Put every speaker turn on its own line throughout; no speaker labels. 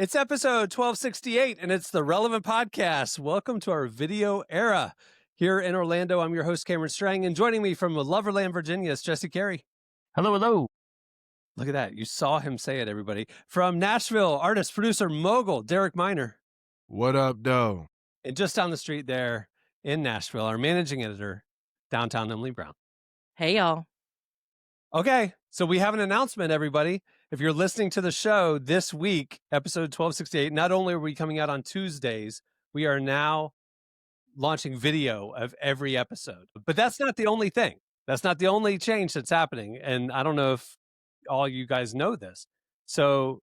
It's episode 1268, and it's the Relevant Podcast. Welcome to our video era. Here in Orlando, I'm your host, Cameron Strang, and joining me from Loverland, Virginia, is Jesse Carey.
Hello, hello.
Look at that. You saw him say it, everybody. From Nashville, artist, producer, mogul, Derek Miner.
What up, though?
And just down the street there in Nashville, our managing editor, downtown Emily Brown.
Hey, y'all.
Okay, so we have an announcement, everybody. If you're listening to the show this week, episode 1268, not only are we coming out on Tuesdays, we are now launching video of every episode. But that's not the only thing. That's not the only change that's happening. And I don't know if all you guys know this. So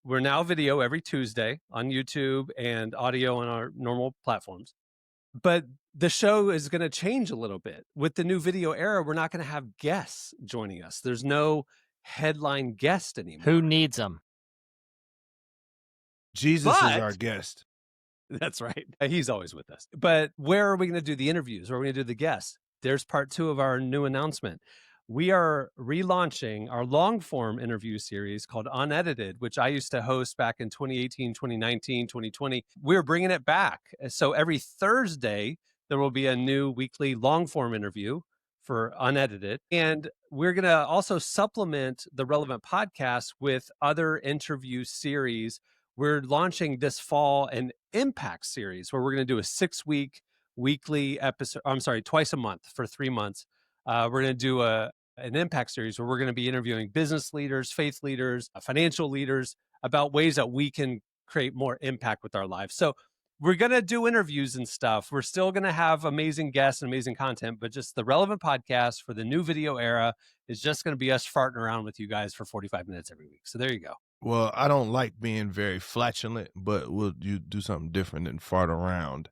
we're now video every Tuesday on YouTube and audio on our normal platforms. But the show is going to change a little bit. With the new video era, we're not going to have guests joining us. There's no headline guest anymore.
Who needs them?
Jesus is our guest.
That's right. He's always with us. But where are we going to do the interviews? Where are we going to do the guests? There's part 2 of our new announcement. We are relaunching our long-form interview series called Unedited, which I used to host back in 2018, 2019, 2020. We're bringing it back. So every Thursday, there will be a new weekly long-form interview for Unedited. And we're going to also supplement the Relevant Podcast with other interview series. We're launching this fall an Impact series where we're going to do a 6-week weekly episode. I'm sorry, twice a month for 3 months. We're going to do an Impact series where we're going to be interviewing business leaders, faith leaders, financial leaders about ways that we can create more impact with our lives. So we're going to do interviews and stuff. We're still going to have amazing guests and amazing content, but just the Relevant Podcast for the new video era is just going to be us farting around with you guys for 45 minutes every week. So there you go.
Well, I don't like being very flatulent, but will you do something different than fart around?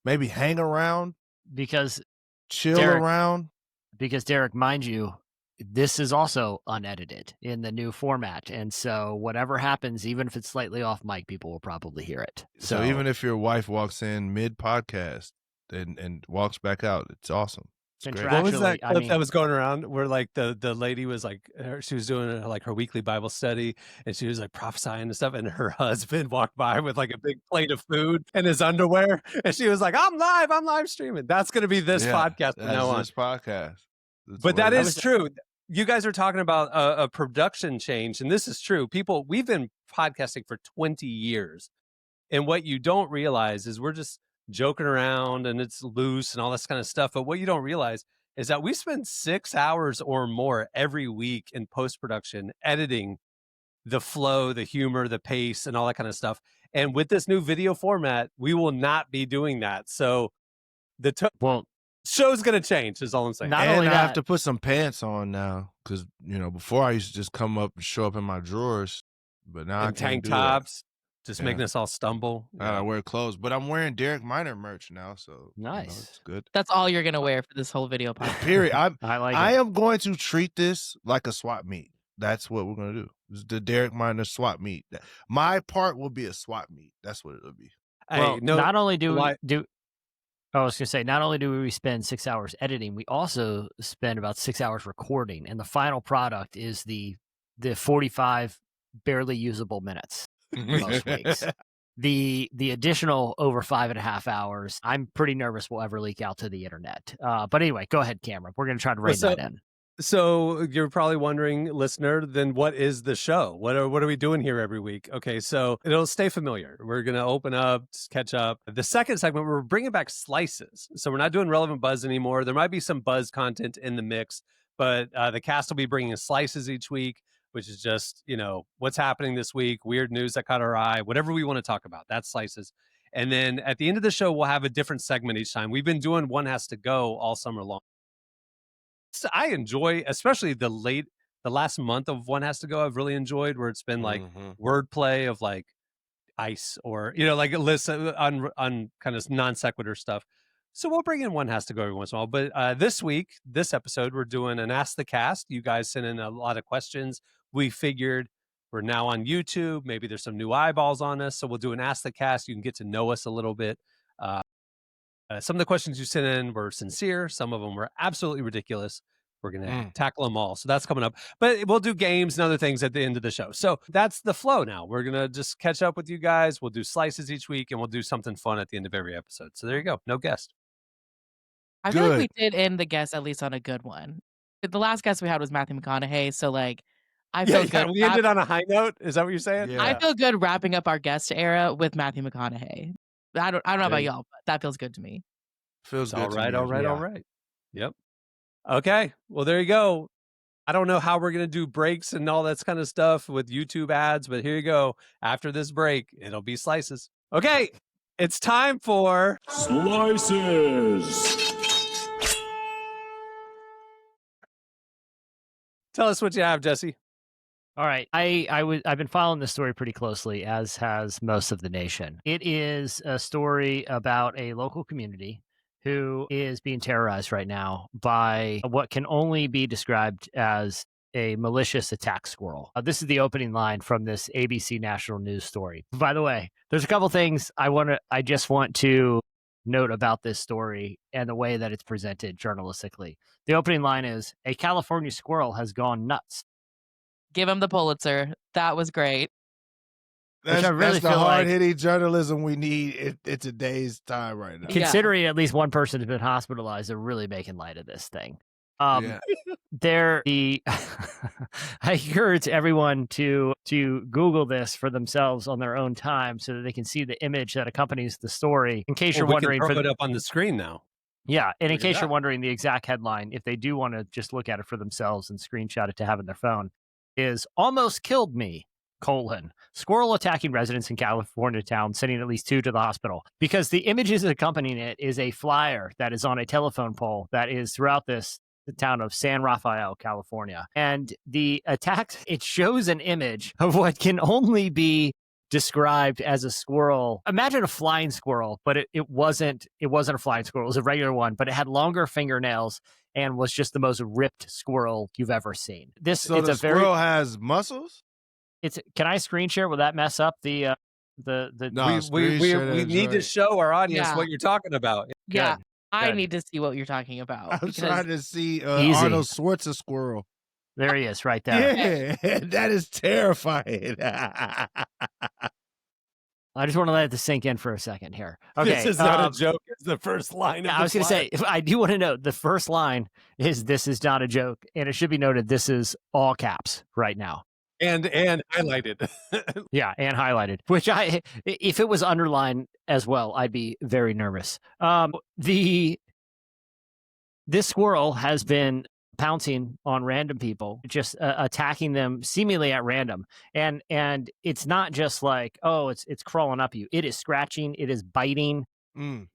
Maybe hang around?
Because
Chill
Derek,
around?
Because Derek, mind you, this is also unedited in the new format. And so whatever happens, even if it's slightly off mic, people will probably hear it.
So even if your wife walks in mid-podcast and walks back out, it's awesome.
What was that clip that was going around where like the lady was like, she was doing like her weekly Bible study and she was like prophesying and stuff, and her husband walked by with like a big plate of food and his underwear, and she was like, I'm live streaming. That's going to be this podcast from now on.
This podcast.
But that is true. You guys are talking about a production change, and this is true. We've been podcasting for 20 years, and what you don't realize is we're just joking around and it's loose and all this kind of stuff. But what you don't realize is that we spend 6 hours or more every week in post-production editing the flow, the humor, the pace, and all that kind of stuff. And with this new video format, we will not be doing that. So the show's going to change is all I'm saying.
Not
and
only
I
that,
have to put some pants on now because, before I used to just come up and show up in my drawers, but now I can't
tank
do
tops. Just making us all stumble.
I wear clothes, but I'm wearing Derek Miner merch now, so
nice.
It's good.
That's all you're gonna wear for this whole video podcast.
Period.
I
am going to treat this like a swap meet. That's what we're gonna do. It's the Derek Miner swap meet. My part will be a swap meet. That's what it'll be.
Well, not only do we spend 6 hours editing, we also spend about 6 hours recording, and the final product is the 45 barely usable minutes. Most weeks. The additional over 5.5 hours, I'm pretty nervous will ever leak out to the internet. But anyway, go ahead, Cameron. We're going to try to rein that in.
So you're probably wondering, listener, then what is the show? What are we doing here every week? Okay, so it'll stay familiar. We're going to open up, catch up. The second segment, we're bringing back slices. So we're not doing Relevant Buzz anymore. There might be some Buzz content in the mix, but the cast will be bringing slices each week, which is just, what's happening this week, weird news that caught our eye, whatever we want to talk about. That's slices. And then at the end of the show, we'll have a different segment each time. We've been doing One Has to Go all summer long. So I enjoy, especially the last month of One Has to Go, I've really enjoyed, where it's been like wordplay of like ice or, like a list on kind of non sequitur stuff. So we'll bring in One Has to Go every once in a while. But this episode, we're doing an Ask the Cast. You guys sent in a lot of questions. We figured we're now on YouTube. Maybe there's some new eyeballs on us. So we'll do an Ask the Cast. You can get to know us a little bit. Some of the questions you sent in were sincere. Some of them were absolutely ridiculous. We're going to tackle them all. So that's coming up. But we'll do games and other things at the end of the show. So that's the flow now. We're going to just catch up with you guys. We'll do slices each week, and we'll do something fun at the end of every episode. So there you go. No guest.
I feel like we did end the guest at least on a good one. The last guest we had was Matthew McConaughey, so like I feel good.
We ended on a high note. Is that what you're saying?
Yeah.
I feel good wrapping up our guest era with Matthew McConaughey. I don't know about y'all, but that feels good to me.
Feels good.
All right,
to me.
all right. Yep. Okay. Well, there you go. I don't know how we're going to do breaks and all that kind of stuff with YouTube ads, but here you go. After this break, it'll be slices. Okay. It's time for
Slices.
Tell us what you have, Jesse.
All right. I've been following this story pretty closely, as has most of the nation. It is a story about a local community who is being terrorized right now by what can only be described as a malicious attack squirrel. This is the opening line from this ABC national news story. By the way, there's a couple things I just want to note about this story and the way that it's presented journalistically. The opening line is, "A California squirrel has gone nuts."
Give him the Pulitzer. That was great.
That's
I really
the
feel like-
hard-hitting journalism we need in today's time right now.
Yeah.
Considering at least one person has been hospitalized, they're really making light of this thing.
Yeah.
I encourage everyone to Google this for themselves on their own time so that they can see the image that accompanies the story. In case you're
we
wondering,
can throw it up on the screen now.
yeah, and in
Look at
case
that.
you're wondering the exact headline, if they do want to just look at it for themselves and screenshot it to have in their phone, is "Almost Killed Me, : Squirrel attacking residents in California town, sending at least 2 to the hospital." Because the images accompanying it is a flyer that is on a telephone pole that is throughout the town of San Rafael, California. And the attack, it shows an image of what can only be described as a squirrel. Imagine a flying squirrel, but it wasn't a flying squirrel. It was a regular one, but it had longer fingernails and was just the most ripped squirrel you've ever seen.
So the squirrel has muscles?
Can I screen share? Will that mess up the
No,
we need to show our audience
Yeah.
what you're talking about.
Yeah.
Good.
I
Good.
need to see what you're talking about.
I'm
because-
trying to see
Easy.
Arnold Schwarzenegger squirrel.
There he is right there.
Yeah, that is terrifying.
I just want to let this sink in for a second here. Okay.
This is not a joke. It's the first line.
Yeah,
of
I was going to say, I do want to note the first line is "This is not a joke," and it should be noted this is all caps right now.
and highlighted.
Yeah, and highlighted. Which if it was underlined as well, I'd be very nervous. This squirrel has been pouncing on random people, just attacking them seemingly at random, and it's not just like, oh, it's crawling up you. It is scratching. It is biting.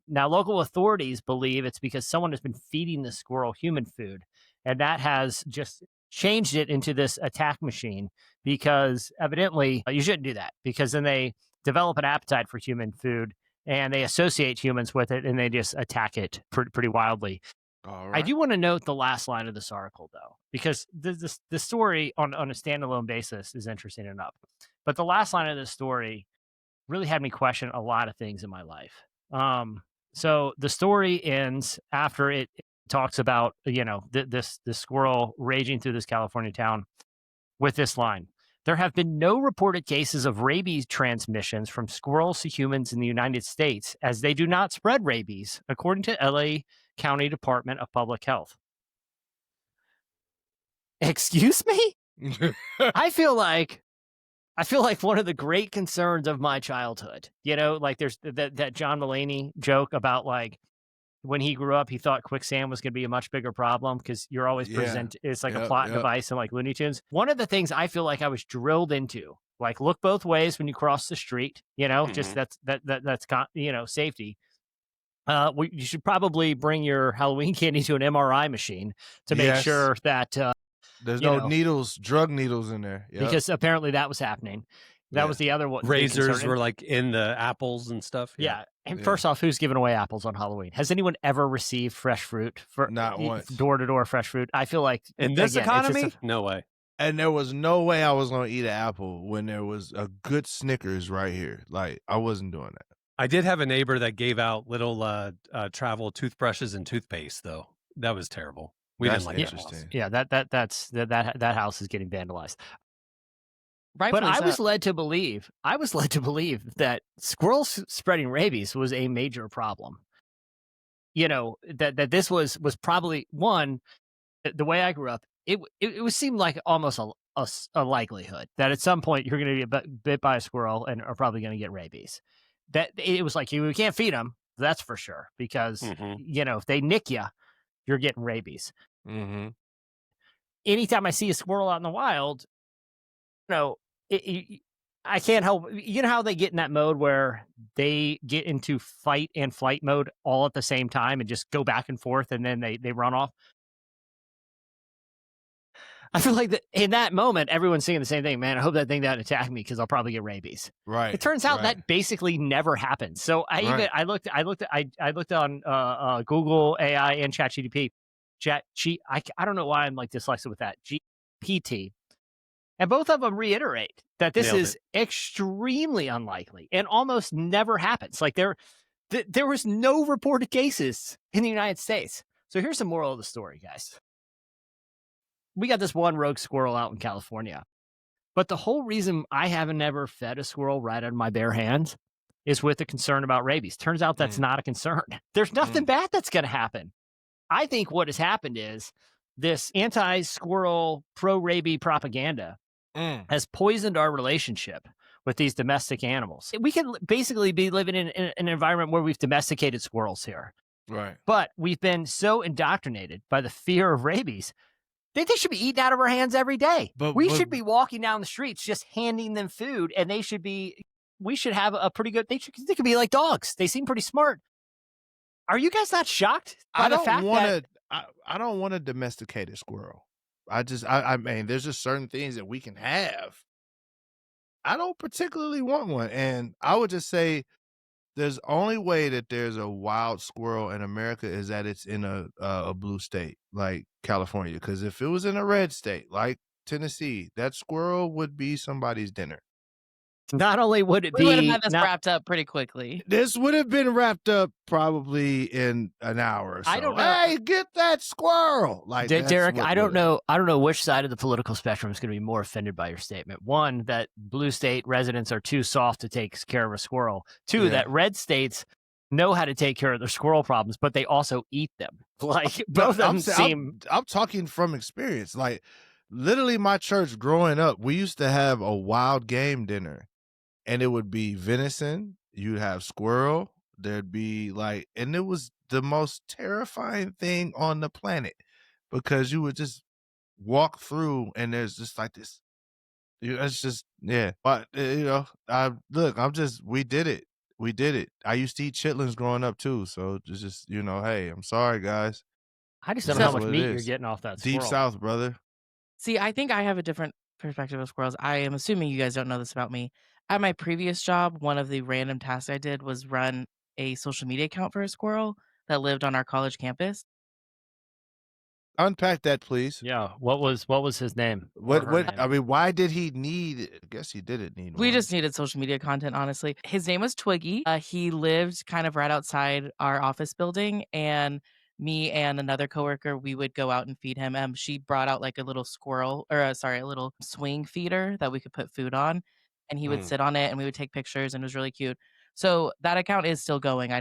Now, local authorities believe it's because someone has been feeding the squirrel human food, and that has just changed it into this attack machine, because evidently you shouldn't do that, because then they develop an appetite for human food and they associate humans with it and they just attack it pretty wildly.
All right.
I do want to note the last line of this article, though, because the story on a standalone basis is interesting enough. But the last line of this story really had me question a lot of things in my life. So the story ends after it talks about, this squirrel raging through this California town with this line: "There have been no reported cases of rabies transmissions from squirrels to humans in the United States, as they do not spread rabies, according to LA County Department of Public Health." Excuse me? I feel like one of the great concerns of my childhood, like there's that John Mulaney joke about, like, when he grew up, he thought quicksand was going to be a much bigger problem because you're always it's like a plot device in like Looney Tunes. One of the things I feel like I was drilled into, like, look both ways when you cross the street, just that's safety. You should probably bring your Halloween candy to an MRI machine to make sure that
there's no needles, drug needles in there. Yep.
Because apparently that was happening. That was the other one.
Razors were like in the apples and stuff.
Yeah. And first off, who's giving away apples on Halloween? Has anyone ever received fresh fruit
Not once,
door-to-door fresh fruit? I feel like
in this economy, no way.
And there was no way I was going to eat an apple when there was a good Snickers right here. Like, I wasn't doing that.
I did have a neighbor that gave out little travel toothbrushes and toothpaste, though. That was terrible. We
That's
didn't like that house.
interesting.
Yeah, that house is getting vandalized. But
Rightfully
I was
so.
led to believe that squirrels spreading rabies was a major problem. You know, that this was probably one. The way I grew up, it would seem like almost a likelihood that at some point you're going to get bit by a squirrel and are probably going to get rabies. That it was like you can't feed them, that's for sure, because you know if they nick you, you're getting rabies.
Mm-hmm.
Anytime I see a squirrel out in the wild, you know, I can't help. You know how they get in that mode where they get into fight and flight mode all at the same time and just go back and forth, and then they run off. I feel like that in that moment, everyone's saying the same thing. Man, I hope that thing doesn't attack me because I'll probably get rabies.
Right.
It turns out that basically never happens. So I looked on Google AI and ChatGPT. I don't know why I'm like dyslexic with that. GPT. And both of them reiterate that this is extremely unlikely and almost never happens. Like there was no reported cases in the United States. So here's the moral of the story, guys. We got this one rogue squirrel out in California. But the whole reason I haven't ever fed a squirrel right out of my bare hands is with a concern about rabies. Turns out that's not a concern. There's nothing bad that's going to happen. I think what has happened is this anti-squirrel, pro-rabies propaganda has poisoned our relationship with these domestic animals. We can basically be living in an environment where we've domesticated squirrels here.
Right.
But we've been so indoctrinated by the fear of rabies. They should be eating out of our hands every day. But we should be walking down the streets just handing them food, and we should have a pretty good, they could be like dogs. They seem pretty smart. Are you guys not shocked by the fact that
I don't want a domesticated squirrel. I mean, there's just certain things that we can have. I don't particularly want one. And I would just say there's only way that there's a wild squirrel in America is that it's in a blue state like California. Because if it was in a red state like Tennessee, that squirrel would be somebody's dinner.
Not only would it
we would have
be
had this wrapped up pretty quickly.
This would have been wrapped up probably in an hour or so.
I don't know.
Hey, get that squirrel! Like
Derek, I don't know which side of the political spectrum is going to be more offended by your statement. One, that blue state residents are too soft to take care of a squirrel. Two, that red states know how to take care of their squirrel problems, but they also eat them. Like both of them seem.
I'm talking from experience. Like literally, my church growing up, we used to have a wild game dinner. And it would be venison, you'd have squirrel, there'd be like, and it was the most terrifying thing on the planet because you would just walk through and there's just like this, it's just, But, we did it. We did it. I used to eat chitlins growing up too. So just, hey, I'm sorry, guys.
I just don't know how much meat you're getting off that squirrel.
Deep South, brother.
See, I think I have a different perspective of squirrels. I am assuming you guys don't know this about me. At my previous job, one of the random tasks I did was run a social media account for a squirrel that lived on our college campus.
Unpack that, please.
Yeah. What was his name?
I mean, why did he need? I guess he didn't need.
We just needed social media content, honestly. His name was Twiggy. He lived kind of right outside our office building, and me and another coworker, we would go out and feed him. She brought out like a little a little swing feeder that we could put food on, and he would sit on it, and we would take pictures, and it was really cute. So that account is still going.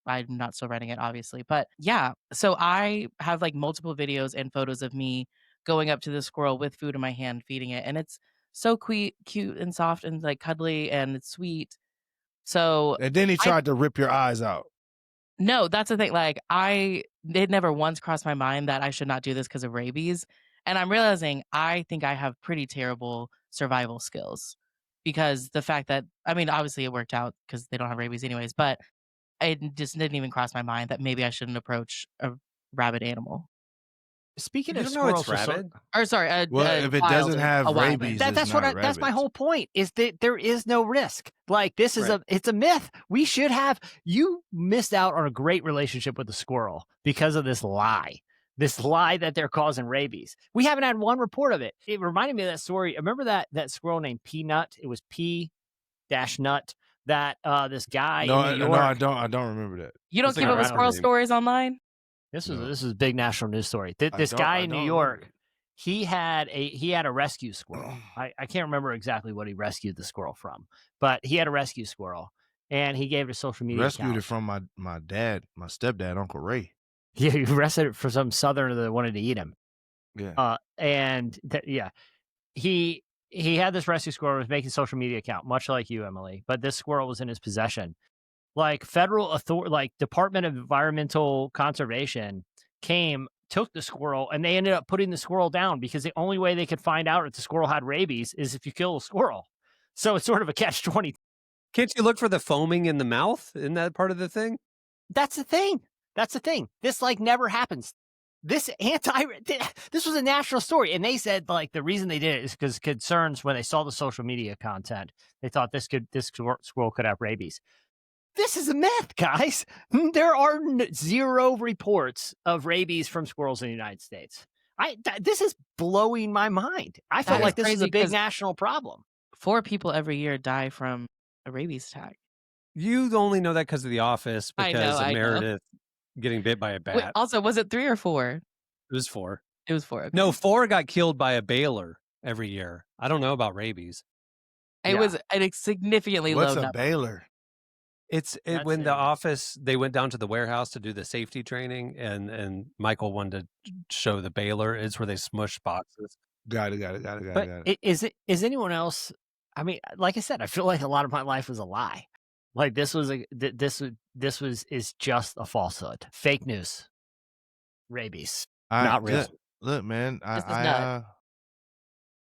I'm not still running it, obviously. But yeah, so I have like multiple videos and photos of me going up to the squirrel with food in my hand, feeding it. And it's so cute and soft and like cuddly and it's sweet. So
and then he tried to rip your eyes out.
No, that's the thing. Like it never once crossed my mind that I should not do this because of rabies. And I'm realizing I think I have pretty terrible survival skills because the fact that, I mean, obviously it worked out because they don't have rabies anyways, but it just didn't even cross my mind that maybe I shouldn't approach a rabid animal.
Speaking of
squirrels,
rabid,
if it doesn't have rabies,
that's my whole point. Is that there is no risk. Like this is it's a myth. We should have. You missed out on a great relationship with the squirrel because of this lie. This lie that they're causing rabies. We haven't had one report of it. It reminded me of that story. Remember that squirrel named Peanut? It was P-Nut. That this guy in New York.
No, I don't remember that.
You don't keep up with squirrel stories online?
This
You
was
know,
this was a big national news story.
I
This guy
I
in New
don't
York,
remember.
he had a rescue squirrel. I can't remember exactly what he rescued the squirrel from, but he had a rescue squirrel, and he gave it a social media
Rescued
account.
it from my stepdad, Uncle Ray.
Yeah, he arrested it for some southerner that wanted to eat him.
Yeah.
He had this rescue squirrel, was making a social media account, much like you, Emily. But this squirrel was in his possession. Like federal authority, like Department of Environmental Conservation took the squirrel, and they ended up putting the squirrel down because the only way they could find out if the squirrel had rabies is if you kill a squirrel. So it's sort of a catch-20.
Can't you look for the foaming in the mouth? Isn't that part of the thing?
That's the thing. That's the thing. This like never happens. This was a national story, and they said like the reason they did it is because concerns when they saw the social media content, they thought this squirrel could have rabies. This is a myth, guys. There are zero reports of rabies from squirrels in the United States. This is blowing my mind. I felt
That
like
is
this is a
crazy
big
'cause
national problem.
4 people every year die from a rabies attack.
You only know that because of The Office,
I
because
know,
of
I know.
Meredith getting bit by a
Wait,
bat.
also, was it 3 or 4?
It was 4.
It was 4. Okay.
No, 4 got killed by a baler every year. I don't know about rabies.
It was a significantly
What's
low
a
number.
baler?
That's
When The
it.
Office, they went down to the warehouse to do the safety training, and Michael wanted to show the baler. It's where they smush boxes.
Got it.
Is anyone else? I mean, like I said, I feel like a lot of my life was a lie. Like this was is just a falsehood, fake news, rabies, not real.
Look, man,
This is nuts.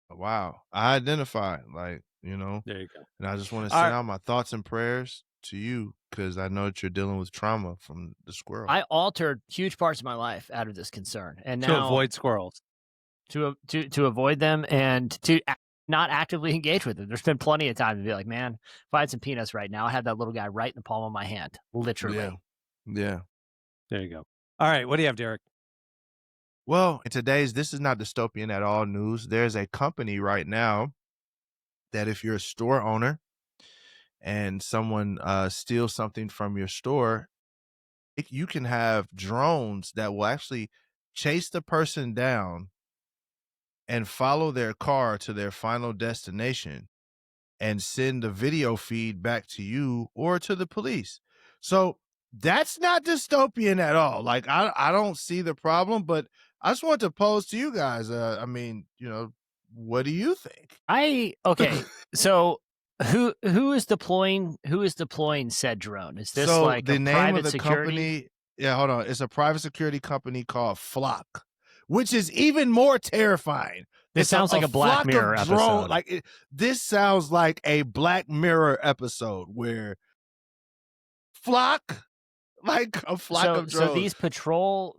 wow. I identify, like, you know,
There you go.
and I just want to
All
send
right.
out my thoughts and prayers to you because I know that you're dealing with trauma from the squirrel.
I altered huge parts of my life out of this concern, and
To
now
avoid squirrels.
to avoid them and to not actively engage with them. There's been plenty of time to be like, man, if I had some peanuts right now, I had that little guy right in the palm of my hand, literally.
Yeah.
There you go. All right. What do you have, Derek?
Well, in today's This Is Not Dystopian at All news, there's a company right now that if you're a store owner and someone steals something from your store, you can have drones that will actually chase the person down and follow their car to their final destination and send the video feed back to you or to the police. So that's not dystopian at all. Like, I don't see the problem, but I just want to pose to you guys. I mean, you know, what do you think?
Okay. So who is deploying said drone? Is this
So
like
the
a
name
private
of the
security?
company? Yeah, hold on. It's a private security company called Flock, which is even more terrifying.
This sounds like a Black
flock of
Mirror episode.
Like this sounds like a Black Mirror episode where flock, like a flock of drones.
So these patrol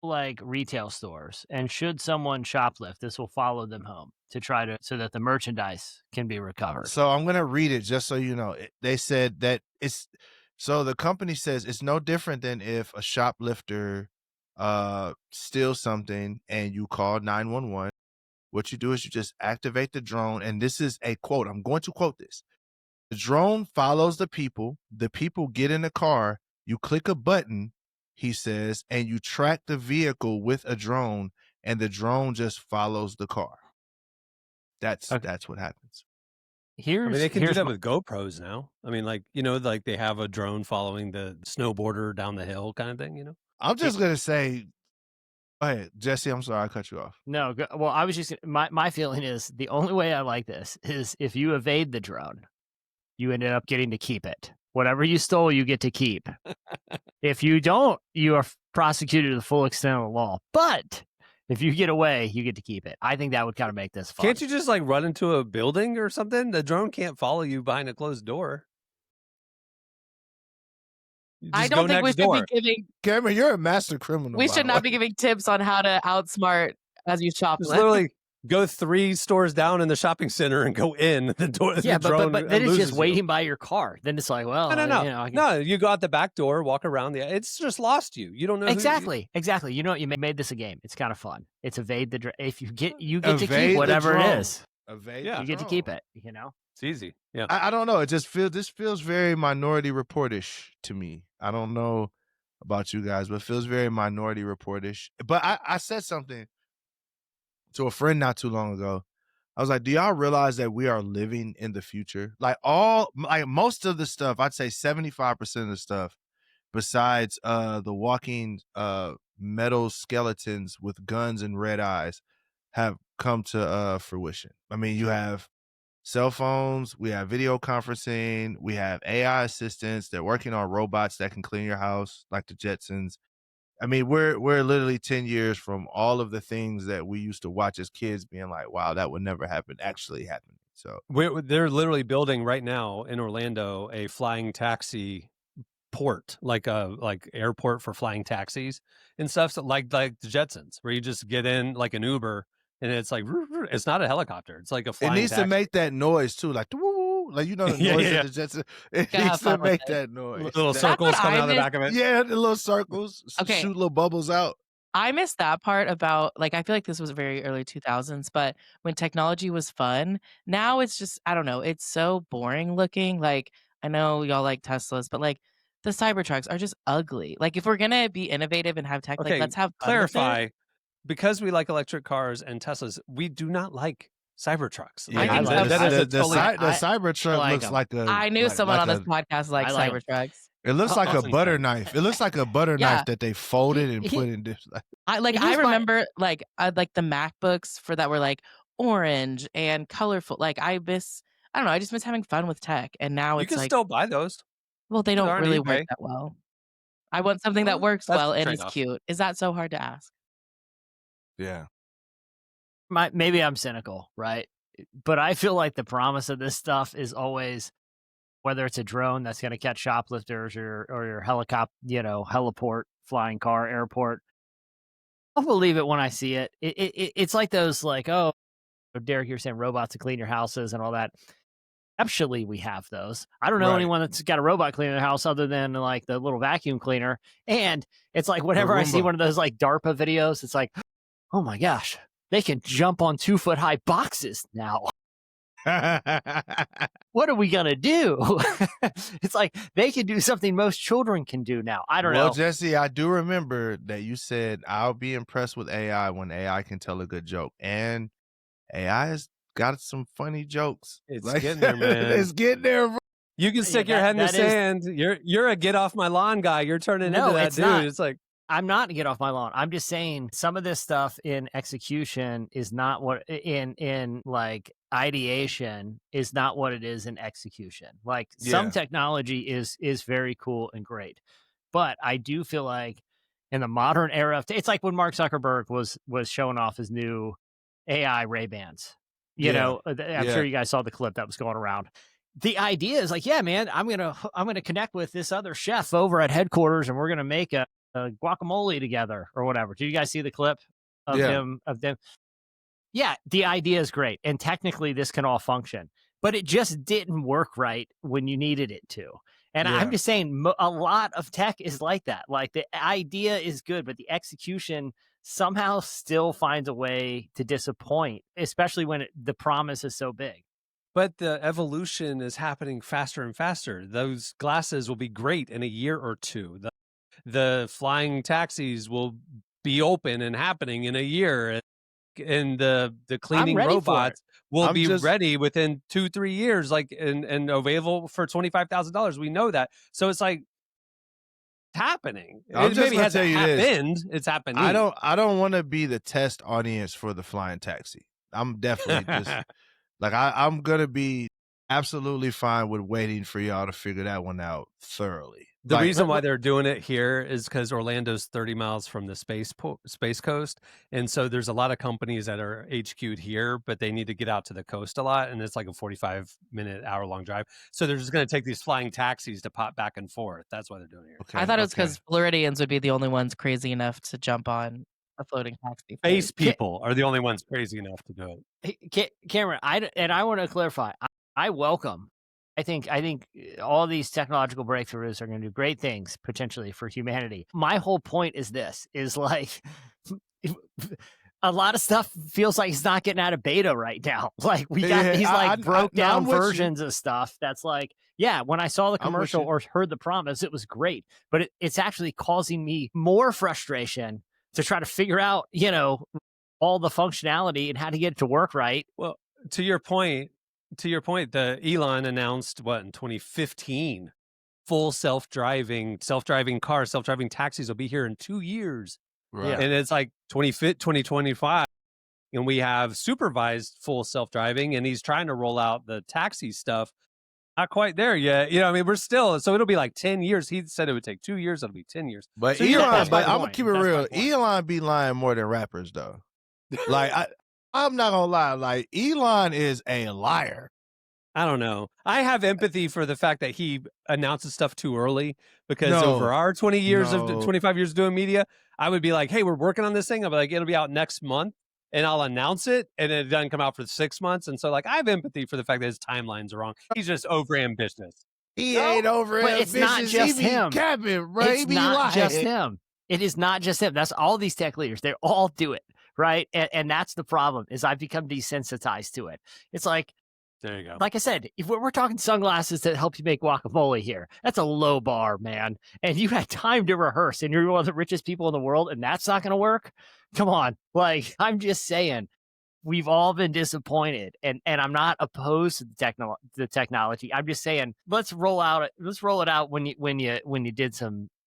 like retail stores, and should someone shoplift, this will follow them home so that the merchandise can be recovered.
So I'm gonna read it just so you know. They said that so the company says it's no different than if a shoplifter steals something and you call 911. What you do is you just activate the drone, and this is a quote. I'm going to quote this. The drone follows the people get in the car, you click a button, he says, and you track the vehicle with a drone, and the drone just follows the car. That's what happens.
They can do that with GoPros now. I mean, like, you know, like they have a drone following the snowboarder down the hill kind of thing, you know?
I'm just going to say, go ahead, Jesse, I'm sorry I cut you off.
No, well, I was just, my feeling is the only way I like this is if you evade the drone, you ended up getting to keep it. Whatever you stole, you get to keep. If you don't, you are prosecuted to the full extent of the law. But if you get away, you get to keep it. I think that would kind of make this fun.
Can't you just like run into a building or something? The drone can't follow you behind a closed door.
I don't think we should be giving.
Cameron, you're a master criminal.
We should not be giving tips on how to outsmart as you shoplift.
Just literally go 3 stores down in the shopping center and go in the door.
Yeah,
the drone
but then it's just
you.
waiting by your car. Then it's like, well,
no. No, you go out the back door, walk around. It's just lost you. You don't know
exactly. You know what? You made this a game. It's kind of fun. It's evade the. If you get to
Evade
keep whatever
the
it
drone.
is.
Evade.
You get to keep it. You know.
It's easy. Yeah.
I don't know. This feels very Minority Report-ish to me. I don't know. about you guys, but it feels very Minority Report-ish. But I said something to a friend not too long ago. I was like, do y'all realize that we are living in the future? Like most of the stuff, I'd say 75% of the stuff, besides the walking metal skeletons with guns and red eyes, have come to fruition. I mean, you have cell phones, we have video conferencing, we have AI assistants. They're working on robots that can clean your house, like the Jetsons. I mean, we're literally 10 years from all of the things that we used to watch as kids being like, wow, that would never happen, actually happening. So
They're literally building right now in Orlando a flying taxi port, like a airport for flying taxis and stuff. So like the Jetsons, where you just get in like an Uber and it's like it's not a helicopter, it's like a
it
flying
needs
taxi.
to make that noise too, like woo, like the noise
Yeah.
of the Jetsons. It
Gotta
needs
have
to
fun with
make
it.
that noise.
Little
That-
circles
what
coming
I
out of the
miss.
back of it.
yeah, the little circles,
Okay.
shoot little bubbles out.
I miss that part about, like, I feel like this was very early 2000s, but when technology was fun. Now it's just, I don't know, it's so boring looking. Like, I know y'all like Teslas, but like the Cybertrucks are just ugly. Like, if we're gonna be innovative and have tech, like,
Okay,
let's have fun with it.
clarify, because we like electric cars and Teslas, we do not like Cybertrucks.
Yeah,
I think
that
so.
is a
the
totally
Cybertruck
like
looks
'em.
like a.
I knew
like-
someone
like
on this
a-
podcast likes
I like 'em.
Cybertrucks.
It looks like a
Awesome.
butter knife. It looks like a butter
Yeah.
knife that they folded and put in this.
I
Here's my-
remember like the MacBooks for that were like orange and colorful. Like I don't know, I just miss having fun with tech. And now
you
it's
can
like,
still buy those.
well, they
They're
don't
on
really
eBay.
work that well. I want something that
Well,
works
that's
well
the
and is
trade-off.
cute. Is that so hard to ask?
Yeah.
Maybe I'm cynical, right? But I feel like the promise of this stuff is always, whether it's a drone that's going to catch shoplifters or your helicopter, heliport, flying car, airport. I'll believe it when I see it. It's like those, like, oh, Derek, you're saying robots to clean your houses and all that. Actually, we have those. I don't know
Right.
anyone that's got a robot cleaning their house other than like the little vacuum cleaner. And it's like whenever I see
Roomba.
one of those like DARPA videos, it's like, oh my gosh, they can jump on 2-foot high boxes now. What are we gonna do? It's like they can do something most children can do now. I don't
Well,
know.
Jesse, I do remember that you said I'll be impressed with AI when AI can tell a good joke, and AI has got some funny jokes.
It's getting there, man.
It's getting there. Bro.
You can stick your head in the
that is-
sand. You're a get off my lawn guy. You're turning
No,
into that
it's
dude.
not.
It's like,
I'm not to get off my lawn. I'm just saying some of this stuff in execution is not what in like ideation is not what it is in execution. Like some
Yeah.
technology is very cool and great, but I do feel like in the modern era of it's like when Mark Zuckerberg was showing off his new AI Ray-Bans.
Yeah.
I'm
Yeah.
sure you guys saw the clip that was going around. The idea is like, yeah, man, I'm gonna connect with this other chef over at headquarters, and we're gonna make a guacamole together or whatever. Did you guys see the clip of
Yeah.
them? Yeah, the idea is great, and technically this can all function, but it just didn't work right when you needed it to. And
Yeah.
I'm just saying, a lot of tech is like that. Like the idea is good, but the execution somehow still finds a way to disappoint, especially when the promise is so big.
but the evolution is happening faster and faster. Those glasses will be great in a year or two. The flying taxis will be open and happening in a year, and the cleaning
ready for it.
robots will
I'm
be
just-
ready within 2-3 years, like and available for $25,000. We know that, so it's like it's happening.
I'm
It
just
maybe
gonna
hasn't
tell you this.
happened. It's happening.
I don't want to be the test audience for the flying taxi. I'm definitely just like I'm gonna be absolutely fine with waiting for y'all to figure that one out thoroughly.
The
Like,
reason why they're doing it here is because Orlando's 30 miles from the space coast, and so there's a lot of companies that are HQ'd here, but they need to get out to the coast a lot, and it's like a 45-minute, hour-long drive. So they're just going to take these flying taxis to pop back and forth. That's why they're doing it here.
okay,
I thought it was
okay.
because Floridians would be the only ones crazy enough to jump on a floating taxi.
Space people are the only ones crazy enough to do it.
Hey, Cameron, I want to clarify. I welcome. I think all these technological breakthroughs are going to do great things potentially for humanity. My whole point is this: is like a lot of stuff feels like it's not getting out of beta right now. Like we got
Yeah,
these like broke
no, I'm
down
with you.
versions of stuff that's like, Yeah, when I saw the
I'm with
commercial
you.
or heard the promise, it was great. But it's actually causing me more frustration to try to figure out, all the functionality and how to get it to work right.
Well, to your point, the Elon announced what in 2015, full self-driving cars, self-driving taxis will be here in 2 years.
Right.
And it's like 2025, and we have supervised full self-driving, and he's trying to roll out the taxi stuff. Not quite there yet. We're still, so it'll be like 10 years. He said it would take 2 years. It'll be 10 years.
But
So you're
Elon,
right.
but
my
I'm gonna
point.
keep it
That's my
real.
point.
Elon be lying more than rappers, though. Like I'm not gonna lie. Like Elon is a liar.
I don't know. I have empathy for the fact that he announces stuff too early, because
No.
over our 20 years
No.
of 25 years of doing media, I would be like, hey, we're working on this thing. I'll be like, it'll be out next month, and I'll announce it, and it doesn't come out for 6 months. And so, like, I have empathy for the fact that his timeline's are wrong. He's just over ambitious.
He ain't over
but it's not
ambitious.
just
He be
him.
capping, bro. He
It's
be
not
lying.
just him. It is not just him. That's all these tech leaders. They all do it, right? And that's the problem, is I've become desensitized to it. It's like
There you go.
I said, if we're talking sunglasses that help you make guacamole here, that's a low bar, man. And you had time to rehearse, and you're one of the richest people in the world, and that's not going to work? Come on. Like, I'm just saying, we've all been disappointed, and I'm not opposed to the technology. I'm just saying, let's roll it out when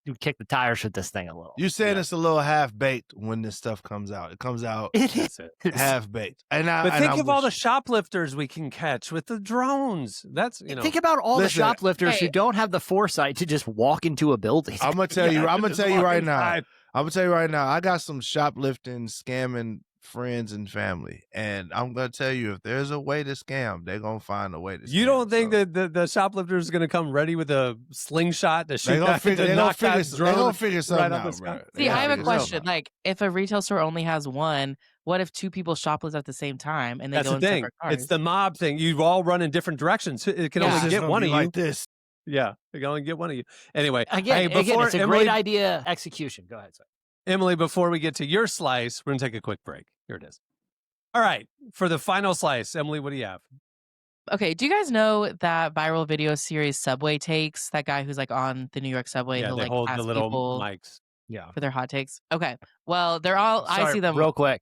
you kick the tires with this thing a little.
You saying
Yeah.
it's a little half baked when this stuff comes out. It comes out
It
That's it.
is.
half baked. And
But
I'm
think of all the
with
shoplifters we can catch with the drones. That's,
Think about all
Listen,
the shoplifters who
hey.
don't have the foresight to just walk into a building.
I'm gonna tell you. I'm gonna
Just
tell you
walk
right now.
inside.
I'm gonna tell you right now. I got some shoplifting, scamming friends and family, and I'm gonna tell you, if there's a way to scam, they're gonna find a way to.
You
scam.
don't think
So,
that the shoplifter is going to come ready with a slingshot to shoot
they gonna
that,
figure?
to
They gonna
knock that
figure? They
drone
gonna figure something
out the
out,
sky?
bro. They
See,
gonna
I have a
figure something
question.
out.
Like, if a retail store only has one, what if two people shoplift at the same time and they
That's
go
the
in
thing.
separate cars?
It's the mob thing. You all run in different directions. It can
Yeah.
It's
only
just
get
gonna
one
be
of you.
like this.
Yeah, it can only get one of you. Anyway,
Again,
hey, before
it's a
Emily,
great idea. Execution. Go ahead. Sorry.
Emily, before we get to your slice, we're going to take a quick break. Here it is. All right, for the final slice, Emily, what do you have?
Okay, do you guys know that viral video series Subway Takes? That guy who's like on the New York subway,
Yeah,
he'll
they
like
hold the
ask
little
people
mics.
Yeah.
for their hot takes. Okay, well, they're all. I
Sorry,
see them.
real quick.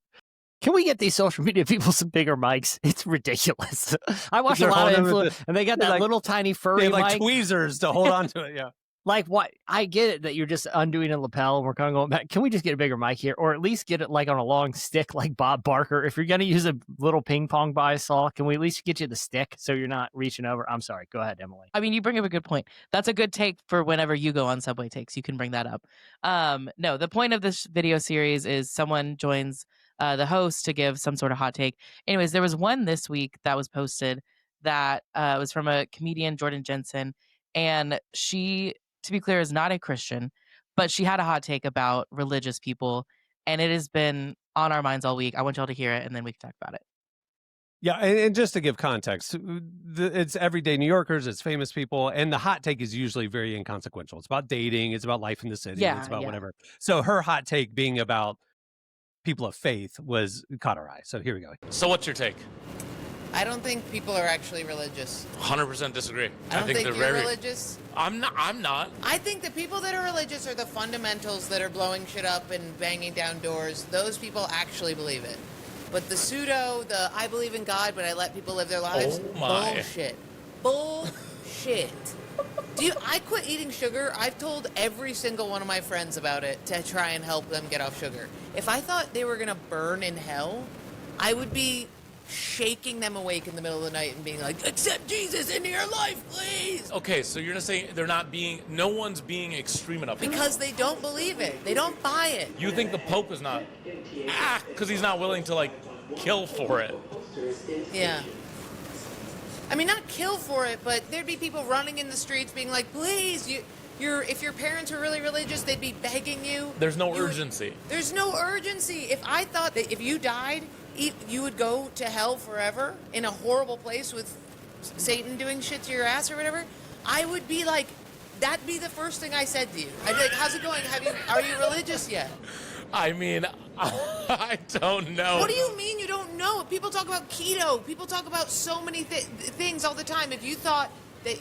Can we get these social media people some bigger mics? It's ridiculous. I watch a
They're
lot of
holding with
influencers, and they got
they're
that
like-
little tiny
They
furry
have like
mic.
tweezers to hold on to it. Yeah.
Like, what? I get it that you're just undoing a lapel and we're kind of going back. Can we just get a bigger mic here, or at least get it like on a long stick, like Bob Barker? If you're gonna use a little ping pong by saw, can we at least get you the stick so you're not reaching over? I'm sorry. Go ahead, Emily.
I mean, you bring up a good point. That's a good take for whenever you go on Subway Takes. You can bring that up. No, the point of this video series is someone joins the host to give some sort of hot take. Anyways, there was one this week that was posted that was from a comedian, Jordan Jensen, and she, to be clear, is not a Christian, but she had a hot take about religious people, and it has been on our minds all week. I want y'all to hear it, and then we can talk about it.
Yeah, and just to give context, it's everyday New Yorkers, it's famous people, and the hot take is usually very inconsequential. It's about dating, it's about life in the city,
Yeah,
it's about
yeah.
whatever. So her hot take being about people of faith was caught our eye. So here we go.
So what's your take?
I don't think people are actually religious.
100% disagree.
I don't think
they're
you're
very.
religious.
I'm not.
I think the people that are religious are the fundamentals that are blowing shit up and banging down doors. Those people actually believe it. But the pseudo, the I believe in God, but I let people live their lives,
Oh my.
bullshit. Bullshit. I quit eating sugar. I've told every single one of my friends about it to try and help them get off sugar. If I thought they were going to burn in hell, I would be shaking them awake in the middle of the night and being like, accept Jesus into your life, please.
Okay, so you're just saying no one's being extreme enough.
Because they don't believe it. They don't buy it.
You think the Pope is not, because he's not willing to kill for it.
Yeah. I mean, not kill for it, but there'd be people running in the streets being like, please, if your parents were really religious, they'd be begging you.
There's no
You would-
urgency.
There's no urgency. If I thought that if you died, you would go to hell forever in a horrible place with Satan doing shit to your ass or whatever, I would be like, that'd be the first thing I said to you. I'd be like, how's it going? Are you religious yet?
I mean, I don't know.
What do you mean you don't know? People talk about keto. People talk about so many things all the time. If you thought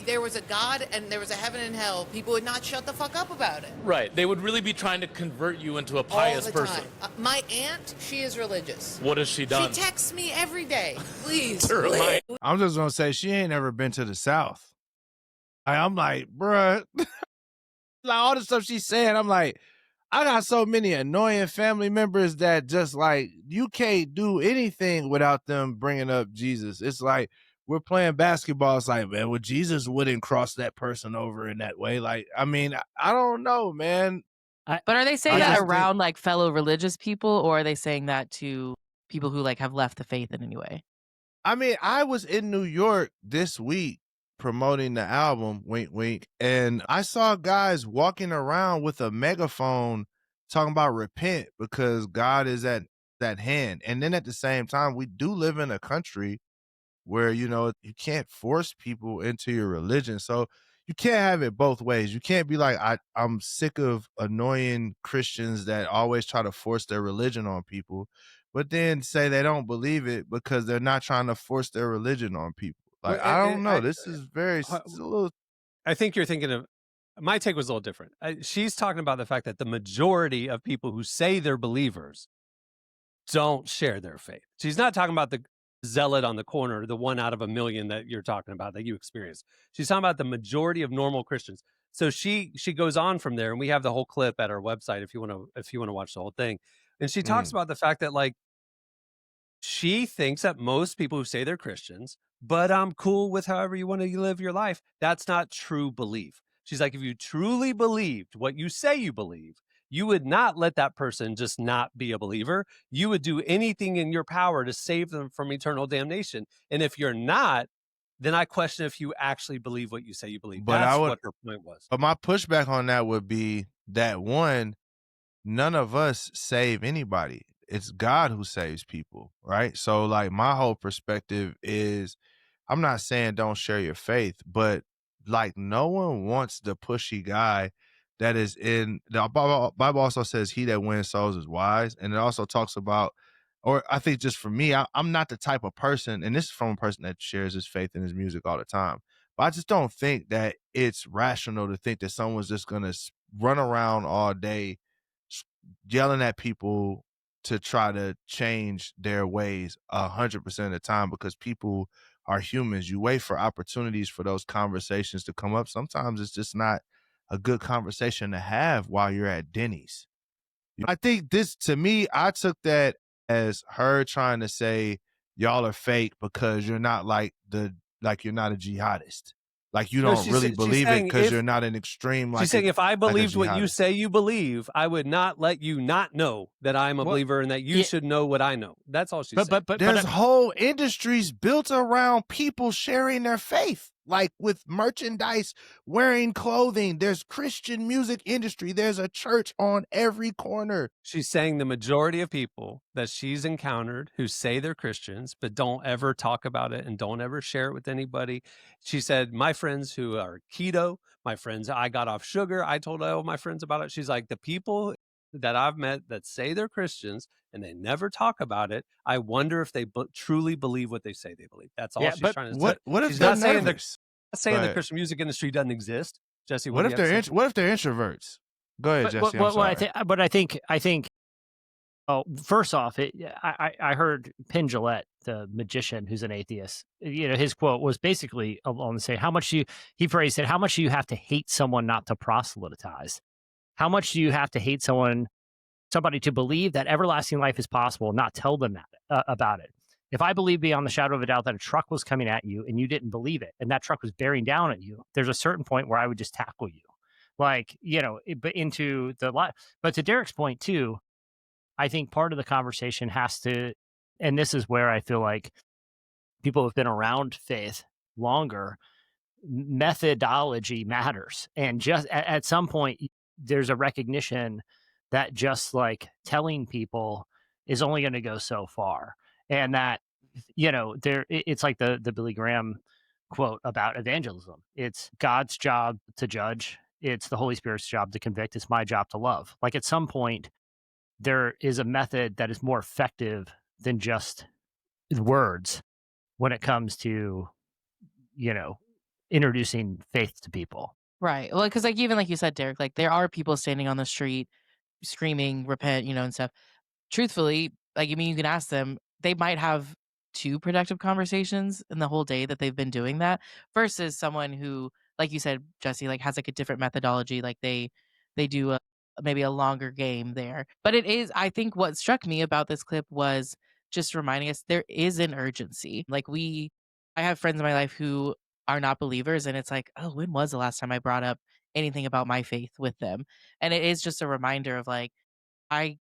there was a God and there was a heaven and hell, people would not shut the fuck up about it.
Right. They would really be trying to convert you into a
All
pious
the
person.
time. My aunt, she is religious.
What has she done?
She texts me every day. Please.
To remind-
I'm just gonna say she ain't never been to the South. I'm like, bruh, like all the stuff she's saying, I'm like, I got so many annoying family members that just like, you can't do anything without them bringing up Jesus. It's like, we're playing basketball. It's like, man, well, Jesus wouldn't cross that person over in that way. Like, I mean, I don't know, man.
But are they saying
I
that
just think-
around like fellow religious people, or are they saying that to people who like have left the faith in any way?
I mean, I was in New York this week promoting the album, wink, wink, and I saw guys walking around with a megaphone talking about repent because God is at that hand. And then at the same time, we do live in a country where, you know, you can't force people into your religion. So you can't have it both ways. You can't be like, I'm sick of annoying Christians that always try to force their religion on people, but then say they don't believe it because they're not trying to force their religion on people. Like,
Well,
I don't know. This is very, it's a little.
I think you're thinking of, my take was a little different. She's talking about the fact that the majority of people who say they're believers don't share their faith. She's not talking about the zealot on the corner, the 1 out of a million that you're talking about, that you experience. She's talking about the majority of normal Christians. So she goes on from there, and we have the whole clip at our website if you want to watch the whole thing. And she talks about the fact that, like, she thinks that most people who say they're Christians, but I'm cool with however you want to live your life, that's not true belief. She's like, if you truly believed what you say you believe, you would not let that person just not be a believer. You would do anything in your power to save them from eternal damnation. And if you're not, then I question if you actually believe what you say you believe.
But
That's what her point was.
But my pushback on that would be that, one, none of us save anybody. It's God who saves people, right? So like my whole perspective is, I'm not saying don't share your faith, but like no one wants the pushy guy that is in the Bible also says he that wins souls is wise. And it also talks about, or I think just for me, I'm not the type of person, and this is from a person that shares his faith in his music all the time, but I just don't think that it's rational to think that someone's just going to run around all day yelling at people to try to change their ways 100% of the time, because people are humans. You wait for opportunities for those conversations to come up. Sometimes it's just not a good conversation to have while you're at Denny's. I think this, to me, I took that as her trying to say y'all are fake because you're not you're not a jihadist. Like you don't really believe it because you're not an extreme.
She's saying if I believed what you
jihadist.
say you believe, I would not let you not know that I'm a believer and that you should know what I know. That's all she's saying.
But there's whole industries built around people sharing their faith, like with merchandise, wearing clothing. There's Christian music industry. There's a church on every corner.
She's saying the majority of people that she's encountered who say they're Christians, but don't ever talk about it and don't ever share it with anybody. She said, my friends who are keto, my friends, I got off sugar, I told all my friends about it. She's like, the people that I've met that say they're Christians and they never talk about it, I wonder if they truly believe what they say they believe. That's all she's trying to say.
What if
she's
they're
not saying
nervous?
the Christian music industry doesn't exist. Jesse,
What if they're introverts? Go ahead, Jesse.
I think. Oh, first off, I heard Penn Jillette, the magician who's an atheist. You know, his quote was basically along the same. He phrased it, how much do you have to hate someone not to proselytize? How much do you have to hate somebody to believe that everlasting life is possible and not tell them that about it? If I believe beyond the shadow of a doubt that a truck was coming at you and you didn't believe it, and that truck was bearing down at you, there's a certain point where I would just tackle you, like, you know, into the life. But to Derek's point too, I think part of the conversation has to, and this is where I feel like people have been around faith longer, methodology matters. And just at some point, there's a recognition that just like telling people is only going to go so far. And that, you know, it's like the Billy Graham quote about evangelism. It's God's job to judge. It's the Holy Spirit's job to convict. It's my job to love. Like at some point, there is a method that is more effective than just words when it comes to, you know, introducing faith to people.
Right. Well, because like even like you said, Derek, like there are people standing on the street screaming, repent, and stuff. Truthfully, like I mean, you can ask them, they might have two productive conversations in the whole day that they've been doing that versus someone who, like you said, Jesse, like has like a different methodology. Like they do maybe a longer game there. But it is, I think what struck me about this clip was just reminding us there is an urgency. I have friends in my life who are not believers, and it's like, oh, when was the last time I brought up anything about my faith with them? And it is just a reminder of like, I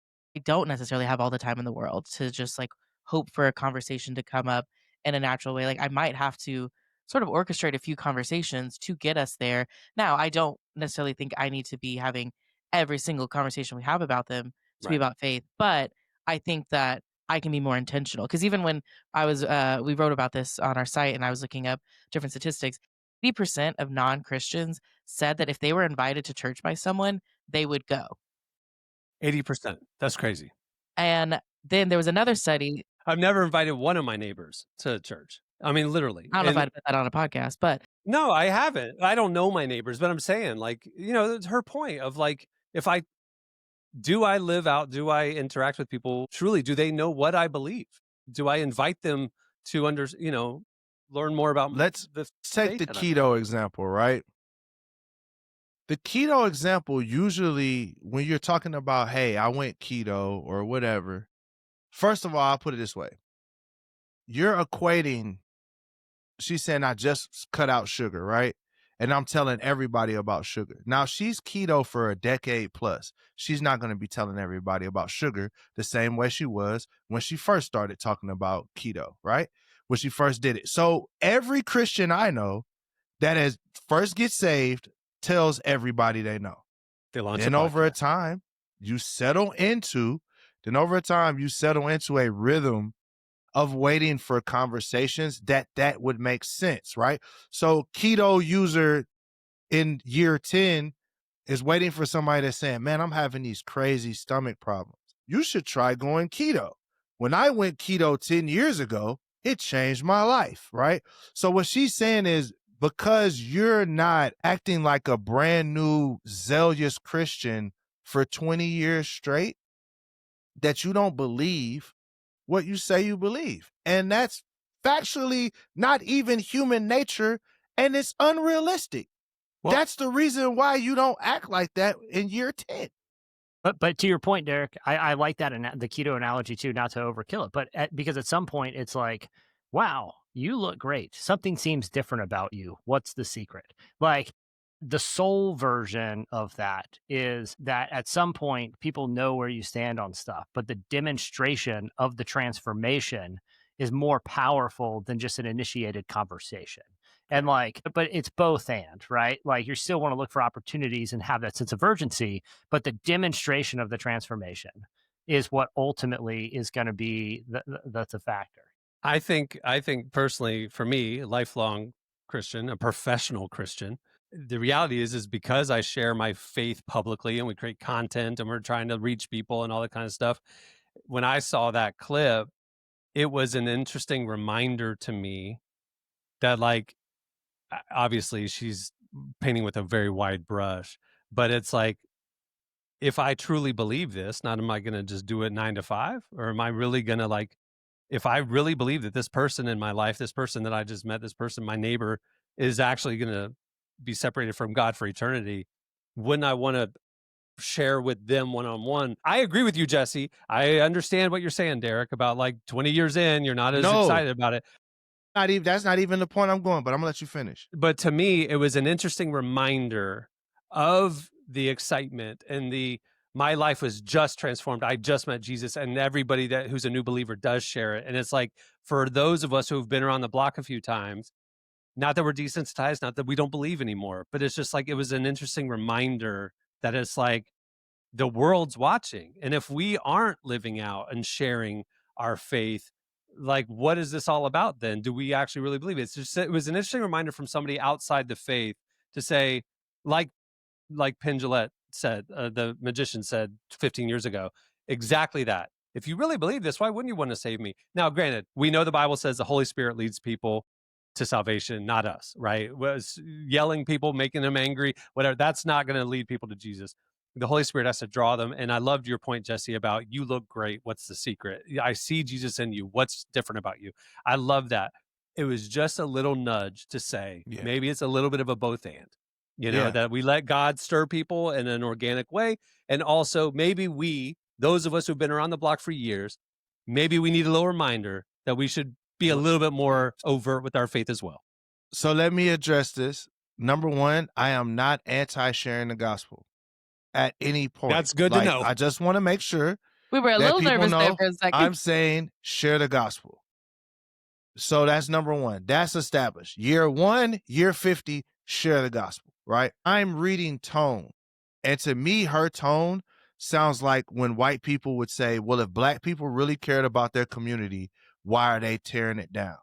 don't necessarily have all the time in the world to just like hope for a conversation to come up in a natural way. Like I might have to sort of orchestrate a few conversations to get us there. Now, I don't necessarily think I need to be having every single conversation we have about them to be
Right.
about faith, but I think that I can be more intentional because even when we wrote about this on our site and I was looking up different statistics, 80% of non-Christians said that if they were invited to church by someone, they would go.
80%. That's crazy.
And then there was another study.
I've never invited one of my neighbors to church. I mean, literally.
I don't know if I'd put that on a podcast, but
No, I haven't. I don't know my neighbors, but I'm saying, like, it's her point of like, if I live out, do I interact with people truly? Do they know what I believe? Do I invite them to learn more about
Let's
the
take
faith
the
that I-
keto example, right? The keto example, usually when you're talking about, hey, I went keto or whatever, first of all, I'll put it this way. You're equating, she's saying I just cut out sugar, right? And I'm telling everybody about sugar. Now, she's keto for a decade plus. She's not going to be telling everybody about sugar the same way she was when she first started talking about keto, right? When she first did it. So every Christian I know that has first get saved tells everybody they know.
they launch
Then
a
over a
podcast.
time, you settle into a rhythm of waiting for conversations that would make sense, right? So keto user in year 10 is waiting for somebody that's saying, man, I'm having these crazy stomach problems. You should try going keto. When I went keto 10 years ago, it changed my life, right? So what she's saying is, because you're not acting like a brand new zealous Christian for 20 years straight, that you don't believe what you say you believe. And that's factually not even human nature, and it's unrealistic.
Well-
That's the reason why you don't act like that in year 10.
But to your point, Derek, I like that the keto analogy too, not to overkill it, but because at some point it's like, wow, you look great. Something seems different about you. What's the secret? Like the soul version of that is that at some point people know where you stand on stuff, but the demonstration of the transformation is more powerful than just an initiated conversation. And but it's both and, right? Like you still want to look for opportunities and have that sense of urgency, but the demonstration of the transformation is what ultimately is going to be that's a factor.
I think personally, for me, a lifelong Christian, a professional Christian, the reality is because I share my faith publicly and we create content and we're trying to reach people and all that kind of stuff. When I saw that clip, it was an interesting reminder to me that, like, obviously she's painting with a very wide brush, but it's like, if I truly believe this, not am I going to just do it 9 to 5, or am I really going to, like, if I really believe that this person in my life, this person that I just met, this person, my neighbor, is actually going to be separated from God for eternity, wouldn't I want to share with them one-on-one? I agree with you, Jesse. I understand what you're saying, Derek, about like 20 years in, you're not as excited about it.
That's not even the point I'm going, but I'm gonna let you finish.
But to me, it was an interesting reminder of the excitement and my life was just transformed. I just met Jesus, and everybody who's a new believer does share it. And it's like, for those of us who've been around the block a few times, not that we're desensitized, not that we don't believe anymore, but it's just like, it was an interesting reminder that it's like the world's watching. And if we aren't living out and sharing our faith, like, what is this all about then? Do we actually really believe it? It was an interesting reminder from somebody outside the faith to say, like Penn Jillette said, the magician said 15 years ago, exactly that. If you really believe this, why wouldn't you want to save me? Now, granted, we know the Bible says the Holy Spirit leads people to salvation, not us, right? Was yelling people, making them angry, whatever. That's not going to lead people to Jesus. The Holy Spirit has to draw them. And I loved your point, Jesse, about you look great. What's the secret? I see Jesus in you. What's different about you? I love that. It was just a little nudge to say, maybe it's a little bit of a both and, that we let God stir people in an organic way. And also maybe those of us who've been around the block for years, maybe we need a little reminder that we should be a little bit more overt with our faith as well.
So let me address this. Number one, I am not anti-sharing the gospel at any point.
That's good to know.
I just want to make sure
We were a little nervous there for a second.
I'm saying share the gospel. So that's number one. That's established. Year 1, year 50, share the gospel, right? I'm reading tone. And to me, her tone sounds like when white people would say, well, if black people really cared about their community, why are they tearing it down?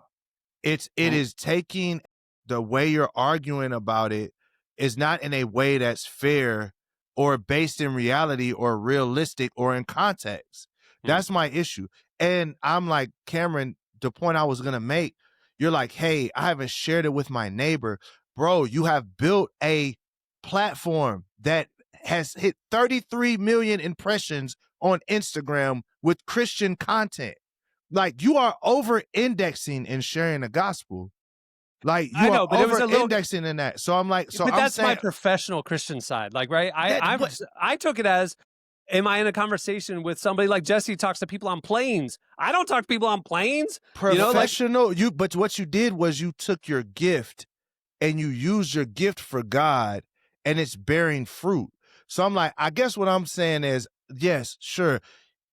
It is taking the way you're arguing about it is not in a way that's fair or based in reality or realistic or in context. That's my issue. And I'm like, Cameron, the point I was going to make, you're like, hey, I haven't shared it with my neighbor. Bro, you have built a platform that has hit 33 million impressions on Instagram with Christian content. Like, you are over-indexing in sharing the gospel. Like, you are over-indexing in that. So I'm like,
but that's my professional Christian side. Like, right? I took it as, am I in a conversation with somebody like Jesse talks to people on planes? I don't talk to people on planes.
Professional. But what you did was you took your gift and you used your gift for God, and it's bearing fruit. So I'm like, I guess what I'm saying is, yes, sure.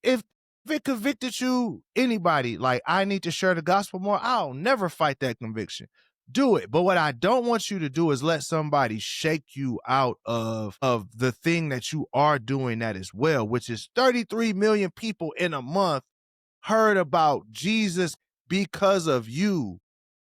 If it convicted you, anybody, like, I need to share the gospel more, I'll never fight that conviction. Do it. But what I don't want you to do is let somebody shake you out of the thing that you are doing that as well, which is 33 million people in a month heard about Jesus because of you.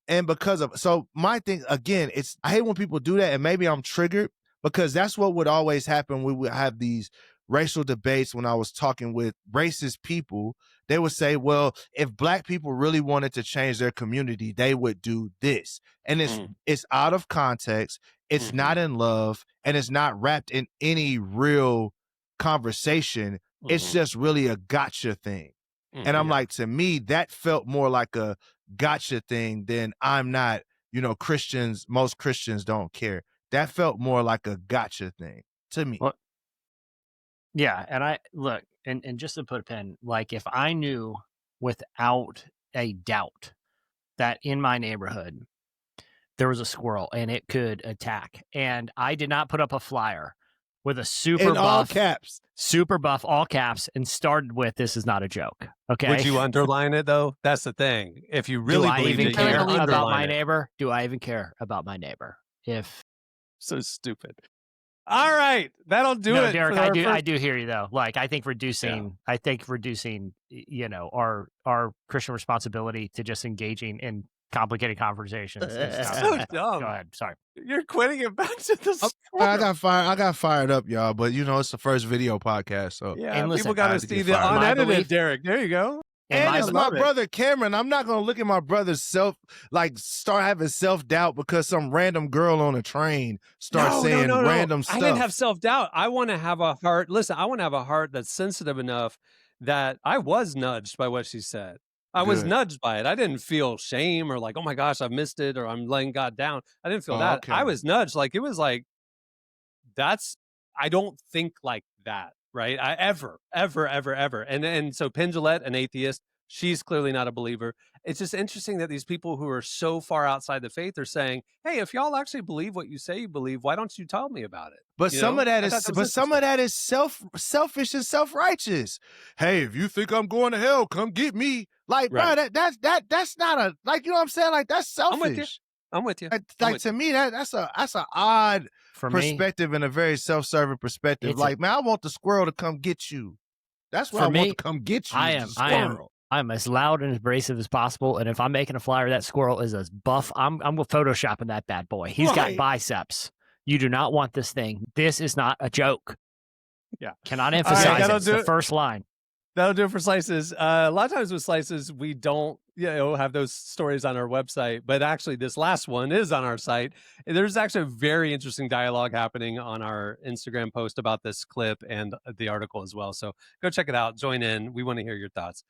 And so my thing, again, I hate when people do that, and maybe I'm triggered because that's what would always happen. We would have these racial debates when I was talking with racist people. They would say, well, if black people really wanted to change their community, they would do this. And it's out of context. It's not in love, and it's not wrapped in any real conversation. It's just really a gotcha thing. And I'm like, to me, that felt more like a gotcha thing than I'm not, Christians, most Christians don't care. That felt more like a gotcha thing to me.
Well, yeah. And I look, and just to put a pin, like, if I knew without a doubt that in my neighborhood there was a squirrel and it could attack, and I did not put up a flyer with a super buff, all caps, and started with, "This is not a joke." Okay.
Would you underline it though? That's the thing. If you really believe it,
care about my neighbor, do I even care about my neighbor?
So stupid. All right, that'll do it.
Derek, I do hear you though. Like, I think reducing, our Christian responsibility to just engaging in complicated conversations.
So dumb.
Go ahead. Sorry.
You're quitting it back to the
I got fired up, y'all. But it's the first video podcast, so
yeah, people got to see the unedited Derek. There you go.
And it's my brother Cameron. I'm not gonna look at my brother's start having self-doubt because some random girl on a train starts saying random stuff.
I didn't have self-doubt. I want to have a heart. Listen, I want to have a heart that's sensitive enough that I was nudged by what she said. I was nudged by it. I didn't feel shame or like, oh my gosh, I missed it, or I'm letting God down. I didn't feel that.
Okay.
I was nudged. Like, it was like, I don't think like that. Right? Ever. And so Penn Jillette, an atheist, she's clearly not a believer. It's just interesting that these people who are so far outside the faith are saying, hey, if y'all actually believe what you say you believe, why don't you tell me about it?
But some of that is selfish and self-righteous. Hey, if you think I'm going to hell, come get me. Like, bro, that's not a, like, you know what I'm saying? Like, that's selfish.
I'm with you.
To me, that's an odd perspective and a very self-serving perspective. Like, man, I want the squirrel to come get you. That's what I want to come get you.
I am as loud and abrasive as possible, and if I'm making a flyer, that squirrel is as buff. I'm photoshopping that bad boy. He's got biceps. You do not want this thing. This is not a joke.
Yeah,
cannot emphasize it. It's the first line.
That'll do it for slices. A lot of times with slices, we don't have those stories on our website. But actually, this last one is on our site. There's actually a very interesting dialogue happening on our Instagram post about this clip and the article as well. So go check it out. Join in. We want to hear your thoughts.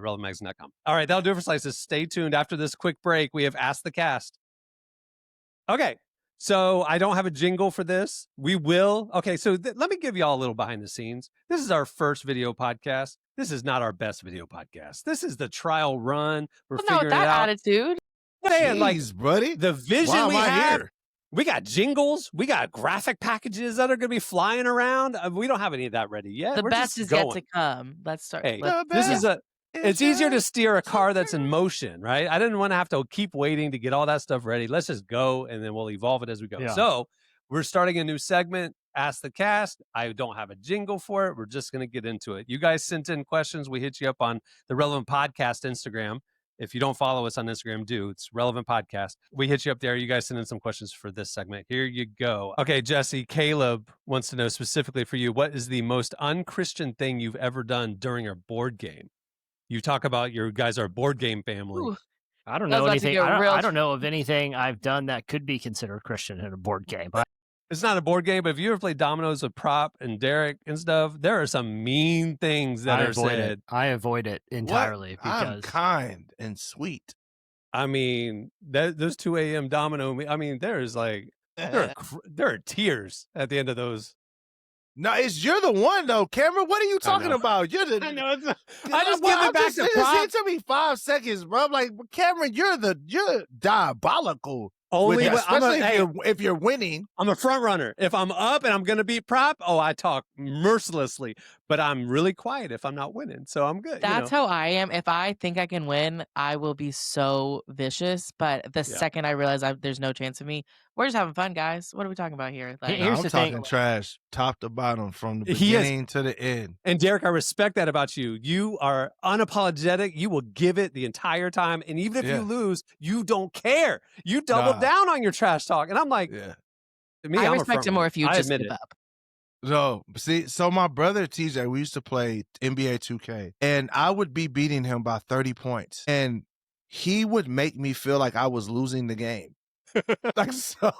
RelevantMagazine.com. All right, that'll do it for Slices. Stay tuned. After this quick break, we have Ask the Cast. Okay, so I don't have a jingle for this. We will. Okay, so let me give you all a little behind the scenes. This is our first video podcast. This is not our best video podcast. This is the trial run. We're
Well, no,
figuring
that
it out.
attitude.
Man, like
Jeez, buddy.
the vision
Why am
we
I
have.
here?
We got jingles. We got graphic packages that are going to be flying around. We don't have any of that ready yet.
The
We're
best
just
is yet
going.
to come. Let's start.
Hey,
let's-
this is a. It's easier to
just
steer a car that's in motion, right? I didn't want to have to keep waiting to get all that stuff ready. Let's just go, and then we'll evolve it as we go.
Yeah.
So we're starting a new segment, Ask the Cast. I don't have a jingle for it. We're just going to get into it. You guys sent in questions. We hit you up on the Relevant Podcast Instagram. If you don't follow us on Instagram, do. It's Relevant Podcast. We hit you up there. You guys send in some questions for this segment. Here you go. Okay, Jesse, Caleb wants to know specifically for you, what is the most unchristian thing you've ever done during a board game? You talk about your guys are a board game family.
Ooh,
I don't
That
know
was about to
anything.
get real
I don't know of anything I've done that could be considered Christian in a board game.
It's not a board game, but if you ever played dominoes with Prop and Derek and stuff, there are some mean things that
I
are
avoid
said.
it. I avoid it entirely
I'm
because
kind and sweet.
I mean, those 2 a.m. domino. I mean, there's like there are tears at the end of those.
No, you're the one though, Cameron. What are you talking
know.
about? You're the.
I know. I just give it back to
It
Prop.
took me 5 seconds, bro. I'm like, Cameron, you're diabolical.
Only
with that,
when- I'm a-
especially
hey,
if you're winning.
I'm a front runner. If I'm up and I'm going to beat Prop, I talk mercilessly. But I'm really quiet if I'm not winning, so I'm good.
That's how I am. If I think I can win, I will be so vicious. But the second I realize there's no chance of me, we're just having fun, guys. What are we talking about here? Like,
Here's
I'm
the
talking
thing.
trash, top to bottom, from the
He is-
beginning to the end.
And Derek, I respect that about you. You are unapologetic. You will give it the entire time. And even if
Yeah.
you lose, you don't care. You double
Nah.
down on your trash talk. And I'm like,
Yeah.
me,
I
I'm a
respect
front
it more
runner.
if you
I
just
admit
give
it.
up.
No, see, so my brother TJ, we used to play NBA 2K, and I would be beating him by 30 points, and he would make me feel like I was losing the game. Like, so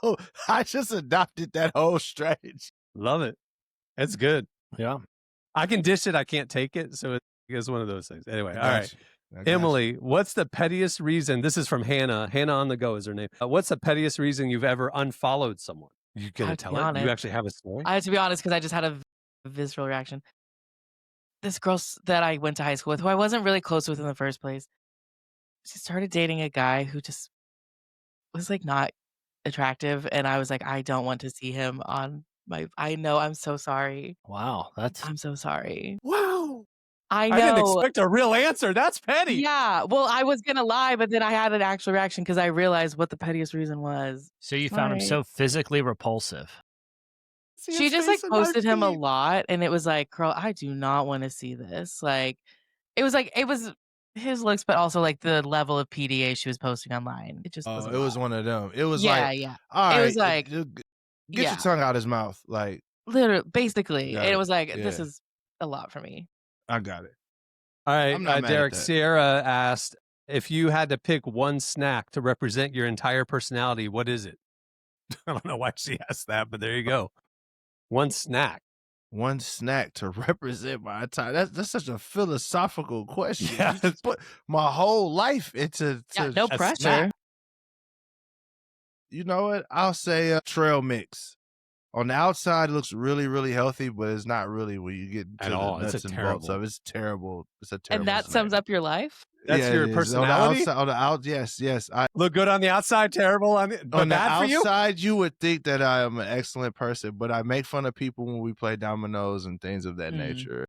I just adopted that whole strategy.
Love it. It's good.
Yeah.
I can dish it. I can't take it. So it's one of those things. Anyway, all right.
I got you.
Emily, what's the pettiest reason? This is from Hannah. Hannah on the go is her name. What's the pettiest reason you've ever unfollowed someone? You gonna
have to
tell
be
it?
honest.
You actually have a story?
I have to be honest because I just had a visceral reaction. This girl that I went to high school with, who I wasn't really close with in the first place, she started dating a guy who just was like not attractive, and I was like, I don't want to see him on my. I know. I'm so sorry.
Wow. That's
I'm so sorry.
Wow.
I know.
I didn't expect a real answer. That's petty.
Yeah. Well, I was gonna lie, but then I had an actual reaction because I realized what the pettiest reason was.
so you found him so physically repulsive.
See
She
his
just like
face in my
posted him a
feed.
lot, and it was like, girl, I do not want to see this. Like, it was his looks, but also like the level of PDA she was posting online. It just
Oh,
was.
it was one of them. It was
yeah,
like,
yeah,
all right,
It was like,
get
yeah.
your tongue out his mouth. Like,
literally, basically,
Yeah,
it was like, this
yeah.
is a lot for me.
I got it.
All right,
I'm not mad at
Derek,
that.
Sierra asked, if you had to pick one snack to represent your entire personality, what is it? I don't know why she asked that, but there you go. One snack.
One snack to represent my entire. That's such a philosophical question.
Yeah.
You just put my whole life into.
Yeah, no
a
pressure.
snack.
You know what? I'll say trail mix. On the outside, it looks really, really healthy, but it's not really when you get
At
to
all.
the
It's
nuts
a
and
terrible-
bolts of it. It's terrible. It's a terrible.
And that
snack.
sums up your life.
That's
Yeah,
your
it is.
personality?
On the out, yes.
Look good on the outside, terrible on the, but
On the
bad for you?
outside, you would think that I am an excellent person, but I make fun of people when we play dominoes and things of that
Mm.
nature.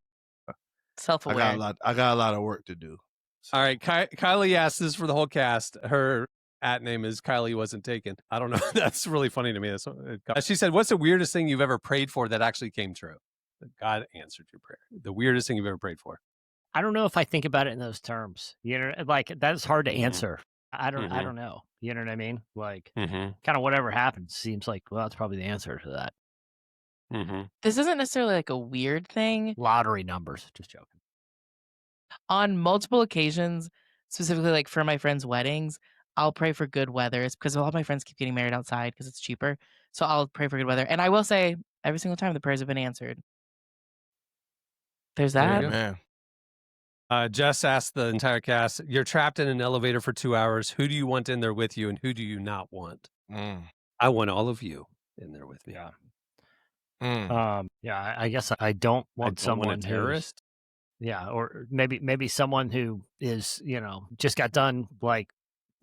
Self-aware.
I got a lot of work to do. So,
All right, Kylie asked this for the whole cast. Her at name is Kylie wasn't taken. I don't know. That's really funny to me. She said, what's the weirdest thing you've ever prayed for that actually came true? That God answered your prayer. The weirdest thing you've ever prayed for.
I don't know if I think about it in those terms. You know, like that's hard to
Mhm.
answer. I
Mhm.
don't know. You know what I mean? Like
Mm-hmm.
kind of whatever happens seems like, well, that's probably the answer to that.
Mm-hmm.
This isn't necessarily like a weird thing.
Lottery numbers. Just joking.
On multiple occasions, specifically like for my friends' weddings, I'll pray for good weather. It's because a lot of my friends keep getting married outside because it's cheaper. So I'll pray for good weather. And I will say every single time the prayers have been answered. There's
There you
that.
go.
Man.
Jess asked the entire cast, you're trapped in an elevator for 2 hours. Who do you want in there with you and who do you not want? I want all of you in there with me.
Yeah. I guess I don't
I
want
don't
someone
want a terrorist.
Yeah, or maybe someone who is, just got done like,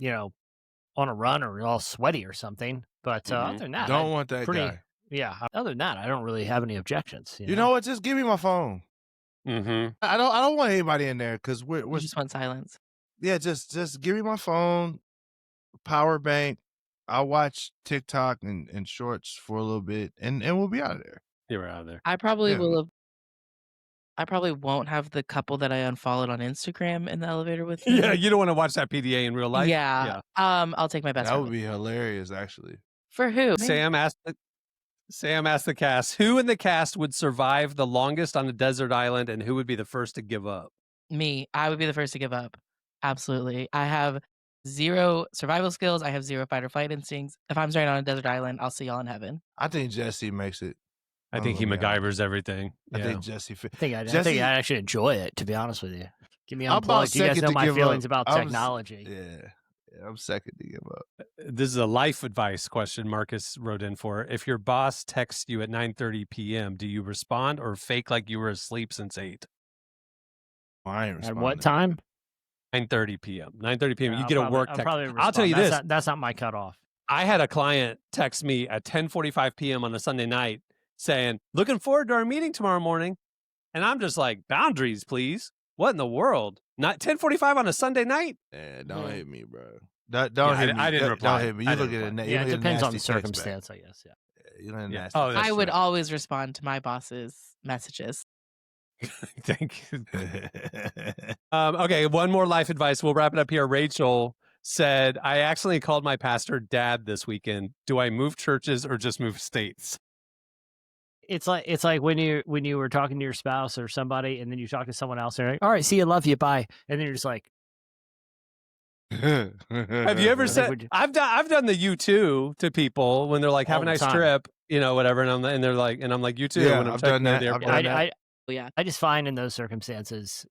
on a run or all sweaty or something. But other than that,
Don't want that
pretty,
guy.
yeah. Other than that, I don't really have any objections.
You know what? Just give me my phone.
Mm-hmm.
I don't want anybody in there because we're
You just want silence.
yeah. Just give me my phone, power bank. I'll watch TikTok and shorts for a little bit, and we'll be out of there.
You're out of there.
I probably
Yeah.
will have. I probably won't have the couple that I unfollowed on Instagram in the elevator with me.
Yeah, you don't want to watch that PDA in real life.
Yeah. I'll take my best
That
friend.
would be hilarious, actually.
For who?
Sam asked the cast, who in the cast would survive the longest on a desert island and who would be the first to give up?
Me. I would be the first to give up. Absolutely. I have 0 survival skills. I have 0 fight or flight instincts. If I'm stranded on a desert island, I'll see y'all in heaven.
I think Jesse makes it.
I think he MacGyvers everything.
I
Yeah.
think Jesse.
I think I'd actually enjoy it, to be honest with you. Give me
I'm about
unplugged. You guys
second
know
to
my
give
feelings
up.
about
I'm s-
technology.
Yeah, I'm second to give up.
This is a life advice question Marcus wrote in for. If your boss texts you at 9:30 p.m., do you respond or fake like you were asleep since 8?
I ain't
At
responding.
what time?
9:30 p.m. 9:30 p.m. You
I'll
get a
probably-
work
I'll
text.
probably
I'll tell you
respond.
this.
That's not my cutoff.
I had a client text me at 10:45 p.m. on a Sunday night saying, looking forward to our meeting tomorrow morning. And I'm just like, boundaries, please. What in the world? Not 10:45 on a Sunday night?
Yeah, don't hit me, bro. Don't
Yeah,
hit me.
I didn't reply.
Don't hit me. You
I
look
didn't
at it.
Yeah, it depends on the circumstance, I guess. Yeah.
You know,
Yeah.
nasty.
Oh, that's
I would
true.
always respond to my boss's messages.
Thank you. Okay, one more life advice. We'll wrap it up here. Rachel said, I accidentally called my pastor dad this weekend. Do I move churches or just move states?
It's like when you were talking to your spouse or somebody, and then you talk to someone else, and they're like, "All right, see you, love you, bye," and then you're just like,
Have you ever said I've done the you too to people when they're like, have
All
a
the
nice
time.
trip, whatever, and they're like, and I'm like, you too.
Yeah,
when I'm
I've
checking
done
into
that.
the
I've
airport.
done that.
Yeah.
I just find in those circumstances,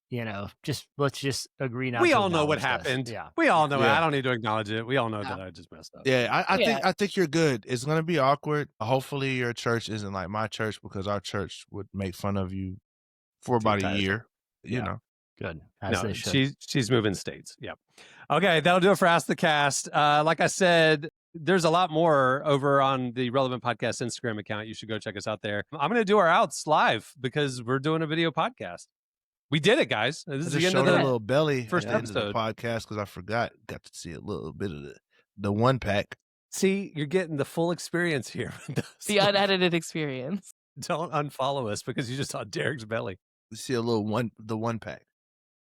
let's just agree not.
We
to
all know what
acknowledge this.
happened.
Yeah.
We all know it.
Yeah.
I don't need to acknowledge it. We all know
Yeah.
that I just messed up.
Yeah,
Yeah.
I think you're good. It's gonna be awkward. Hopefully, your church isn't like my church because our church would make fun of you for about a
entire
year. You
Yeah.
know.
Good. As
No,
they should.
she's moving states. Yep. Okay, that'll do it for Ask the Cast. Like I said, there's a lot more over on the Relevant Podcast Instagram account. You should go check us out there. I'm going to do our outs live because we're doing a video podcast. We did it, guys. This
I
is
just
the end
showed
of
a
the
little belly
first
at the end of the
episode.
podcast because I forgot. Got to see a little bit of the one pack.
See, you're getting the full experience here.
The unedited experience.
Don't unfollow us because you just saw Derek's belly.
You see a little the one pack.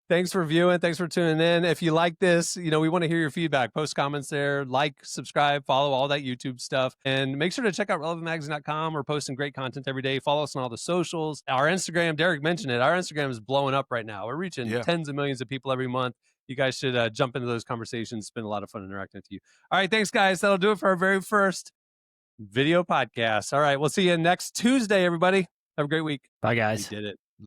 Thanks for viewing. Thanks for tuning in. If you like this, we want to hear your feedback. Post comments there, like, subscribe, follow all that YouTube stuff. And make sure to check out relevantmagazine.com. We're posting great content every day. Follow us on all the socials. Our Instagram, Derek mentioned it. Our Instagram is blowing up right now. We're reaching tens of millions of people every month. You guys should jump into those conversations. It's been a lot of fun interacting with you. All right. Thanks, guys. That'll do it for our very first video podcast. All right. We'll see you next Tuesday, everybody. Have a great week.
Bye, guys.
We did it.